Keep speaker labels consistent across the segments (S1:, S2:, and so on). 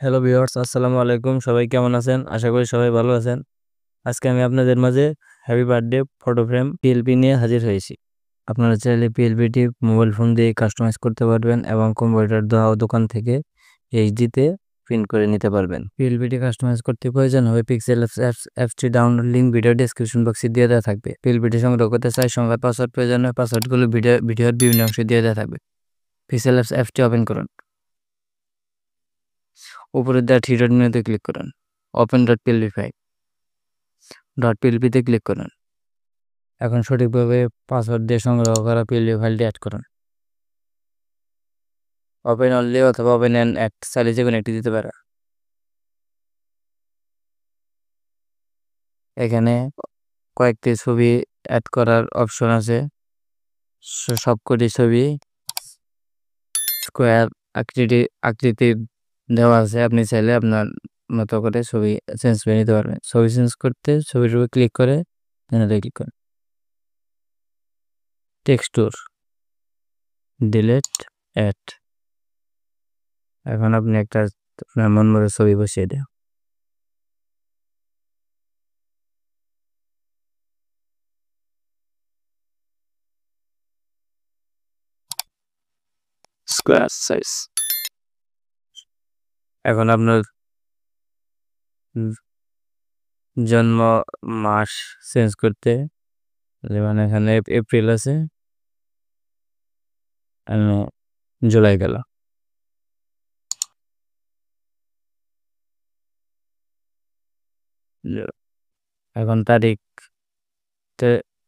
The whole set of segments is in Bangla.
S1: হ্যালো ভিউয়ার্স, আসসালামু আলাইকুম। সবাই কেমন আছেন? আশা করি সবাই ভালো আছেন। আজকে আমি আপনাদের মাঝে happy birthday photo frame PLP নিয়ে হাজির হয়েছি। আপনারা চাইলে পিএলপিটি মোবাইল ফোন দিয়ে কাস্টমাইজ করতে পারবেন এবং কম্পিউটার দোকান থেকে এইচডিতে প্রিন্ট করে নিতে পারবেন। পিএলপিটি কাস্টমাইজ করতে প্রয়োজন হবে পিক্সেল অ্যাপসটি ডাউনলোড লিঙ্ক ভিডিও ডেসক্রিপশন বক্সে দিয়ে দেওয়া থাকবে। পিএলপিটি সংগ্রহ করতে চাই সংখ্যা পাসওয়ার্ড প্রয়োজন হয়, পাসওয়ার্ডগুলো ভিডিওর বিভিন্ন অংশে দিয়ে দেওয়া থাকবে। পিক্সেল অ্যাপসটি ওপেন করুন। উপরে দেওয়া থ্রি ডট মেনুতে ক্লিক করুন। Open dot PLP file dot পিএলপিতে ক্লিক করুন। এখন সঠিকভাবে পাসওয়ার্ড দিয়ে সংগ্রহ করা পিএলপি ফাইলটি অ্যাড করুন। ওপেন অনলি অথবা ওপেন অ্যান্ড অ্যাড চাইলে যে কোনো একটি দিতে পারে। এখানে কয়েকটি ছবি অ্যাড করার অপশন আছে। সবকটি ছবি স্কোয়ার আকৃতির দেওয়া আছে। আপনি চাইলে আপনার মতো করে ছবি চেঞ্জ করে নিতে পারবেন। ছবি চেঞ্জ করতে ছবির উপর ক্লিক করে ক্লিক করুন। Texture delete add. এখন আপনি একটা আপনার মন মতো ছবি বসিয়ে দেন। Square size. এখন আপনার জন্ম মাস চেঞ্জ করতে, যেমন এখানে এপ্রিল আছে, জুলাই গেল। এখন তারিখ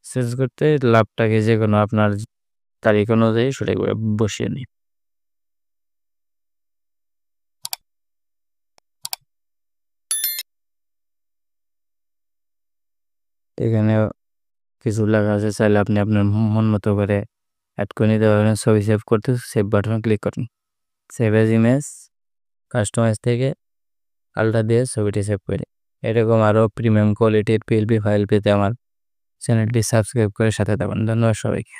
S1: চেঞ্জ করতে লাভটাকে যে কোনো আপনার তারিখ অনুযায়ী সঠিকভাবে বসিয়ে নিই। এখানে কিছু লেখা আছে, চাইলে আপনি আপনার মন মতো করে অ্যাড করে নিতে পারবেন। ছবি সেভ করতে সেভ বাটনে ক্লিক করুন। সেভ এজ ইমেজ কাস্টমাইজ থেকে আলটা দিয়ে ছবিটি সেভ করে। এরকম আরও প্রিমিয়াম কোয়ালিটির পিএলপি ফাইল পেতে আমার চ্যানেলটি সাবস্ক্রাইব করে সাথে থাকুন। ধন্যবাদ সবাইকে।